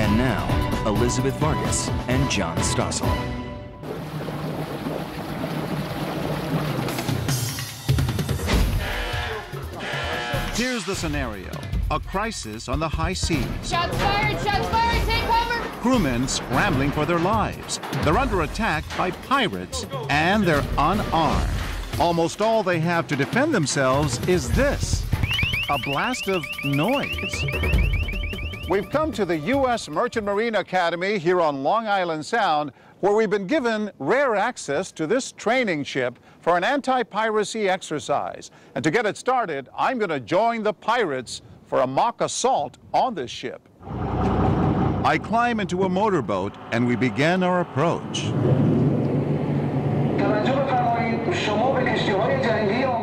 And now, Elizabeth Vargas and John Stossel. Here's the scenario. A crisis on the high seas. Shots fired, take cover! Crewmen scrambling for their lives. They're under attack by pirates, and they're unarmed. Almost all they have to defend themselves is this, a blast of noise. We've come to the U.S. Merchant Marine Academy here on Long Island Sound, where we've been given rare access to this training ship for an anti-piracy exercise. And to get it started, I'm going to join the pirates for a mock assault on this ship. I climb into a motorboat and we begin our approach.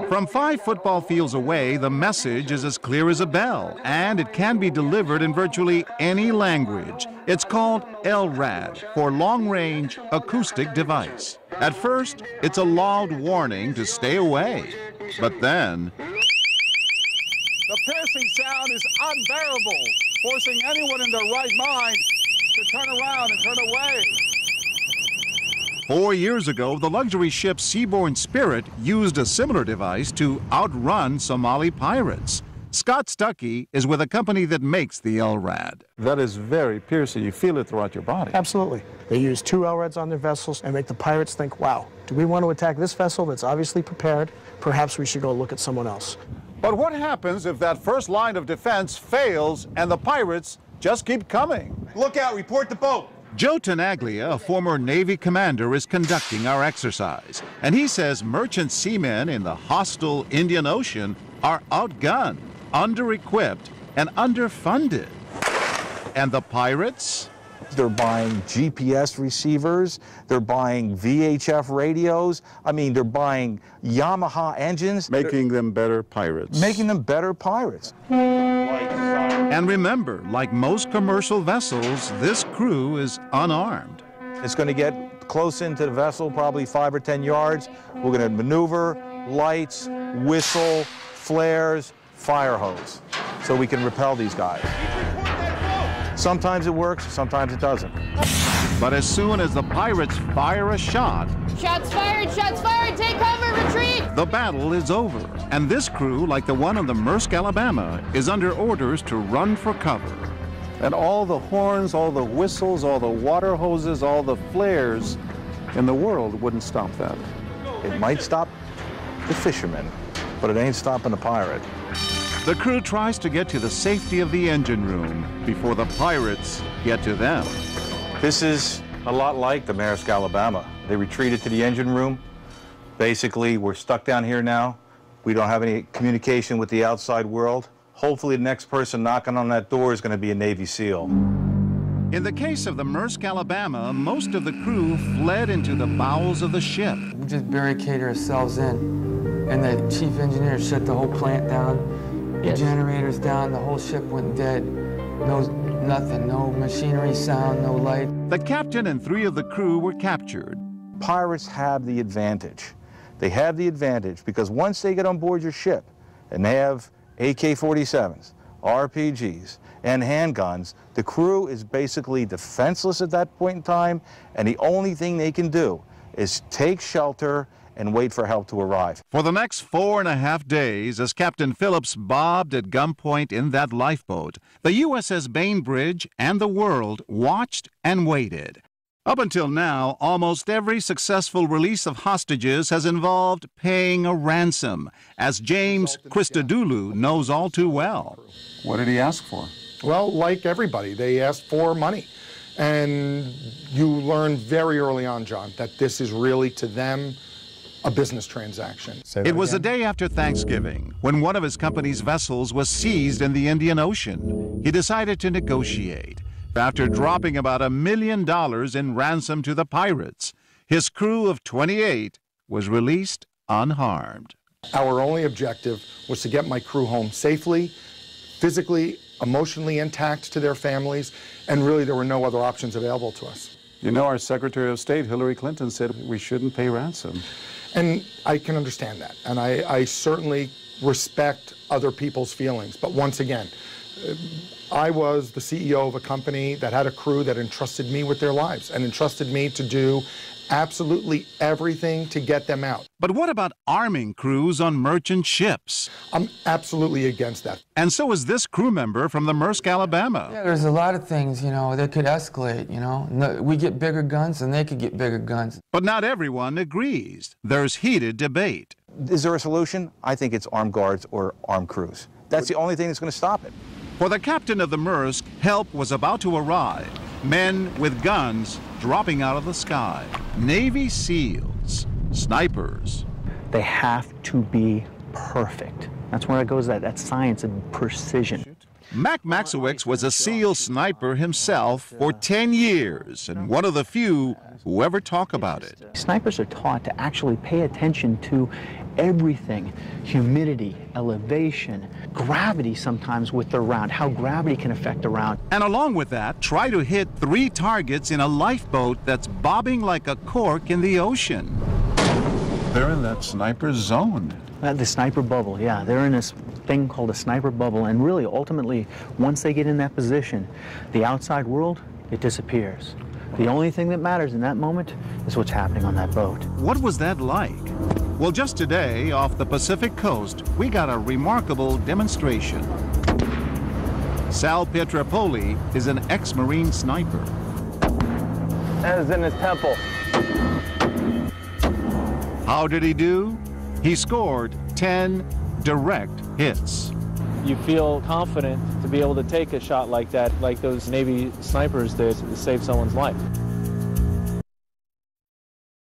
From 5 football fields away, the message is as clear as a bell, and it can be delivered in virtually any language. It's called LRAD, for Long Range Acoustic Device. At first, it's a loud warning to stay away, but then the piercing sound is unbearable, forcing anyone in their right mind to turn around and turn away. 4 years ago, the luxury ship Seabourn Spirit used a similar device to outrun Somali pirates. Scott Stuckey is with a company that makes the LRAD. That is very piercing. You feel it throughout your body. Absolutely. They use 2 LRADs on their vessels and make the pirates think, wow, do we want to attack this vessel that's obviously prepared? Perhaps we should go look at someone else. But what happens if that first line of defense fails and the pirates just keep coming? Look out, report the boat. Joe Tenaglia, a former Navy commander, is conducting our exercise. And he says merchant seamen in the hostile Indian Ocean are outgunned, under-equipped, and underfunded. And the pirates? They're buying GPS receivers, they're buying VHF radios, they're buying Yamaha engines. Making them better pirates. Making them better pirates. And remember, like most commercial vessels, this crew is unarmed. It's going to get close into the vessel, probably 5 or 10 yards. We're going to maneuver, lights, whistle, flares, fire hose, so we can repel these guys. Sometimes it works, sometimes it doesn't. But as soon as the pirates fire a shot, Shots fired, take cover, retreat! the battle is over. And this crew, like the one on the Maersk, Alabama, is under orders to run for cover. And all the horns, all the whistles, all the water hoses, all the flares in the world wouldn't stop that. It might stop the fishermen, but it ain't stopping the pirate. The crew tries to get to the safety of the engine room before the pirates get to them. This is a lot like the Maersk, Alabama. They retreated to the engine room. Basically, we're stuck down here now. We don't have any communication with the outside world. Hopefully the next person knocking on that door is going to be a Navy SEAL. In the case of the Maersk, Alabama, most of the crew fled into the bowels of the ship. We just barricaded ourselves in, and the chief engineer shut the whole plant down, the generators down, the whole ship went dead. Nothing, no machinery sound, no light. The captain and 3 of the crew were captured. Pirates have the advantage. They have the advantage because once they get on board your ship and they have AK-47s, RPGs, and handguns, the crew is basically defenseless at that point in time, and the only thing they can do is take shelter and wait for help to arrive. For the next 4.5 days, as Captain Phillips bobbed at gunpoint in that lifeboat, the USS Bainbridge and the world watched and waited. Up until now, almost every successful release of hostages has involved paying a ransom, as James Christodoulou knows all too well. What did he ask for? Well, like everybody, they asked for money. And you learn very early on, John, that this is really, to them, a business transaction. It was the day after Thanksgiving, when one of his company's vessels was seized in the Indian Ocean. He decided to negotiate. After dropping about $1 million in ransom to the pirates, his crew of 28 was released unharmed. Our only objective was to get my crew home safely, physically, emotionally intact to their families, and really there were no other options available to us. You know, our Secretary of State, Hillary Clinton, said we shouldn't pay ransom. And I can understand that, and I certainly respect other people's feelings, but once again, I was the CEO of a company that had a crew that entrusted me with their lives and entrusted me to do absolutely everything to get them out. But what about arming crews on merchant ships? I'm absolutely against that. And so is this crew member from the Maersk, Alabama. Yeah, there's a lot of things, that could escalate, We get bigger guns and they could get bigger guns. But not everyone agrees. There's heated debate. Is there a solution? I think it's armed guards or armed crews. That's the only thing that's going to stop it. For the captain of the Maersk, help was about to arrive. Men with guns dropping out of the sky. Navy SEALs, snipers. They have to be perfect. That's where it goes, that science and precision. Mac Maxowicz was a SEAL sniper himself for 10 years and one of the few who ever talk about it. Snipers are taught to actually pay attention to everything, humidity, elevation, gravity sometimes with the round, how gravity can affect a round. And along with that, try to hit 3 targets in a lifeboat that's bobbing like a cork in the ocean. They're in that sniper zone. The sniper bubble, yeah. They're in this thing called a sniper bubble, and really, ultimately, once they get in that position, the outside world, it disappears. The only thing that matters in that moment is what's happening on that boat. What was that like? Well, just today, off the Pacific coast, we got a remarkable demonstration. Sal Pietropoli is an ex-Marine sniper. That is in his temple. How did he do? He scored 10 direct hits. You feel confident to be able to take a shot like that, like those Navy snipers did, to save someone's life.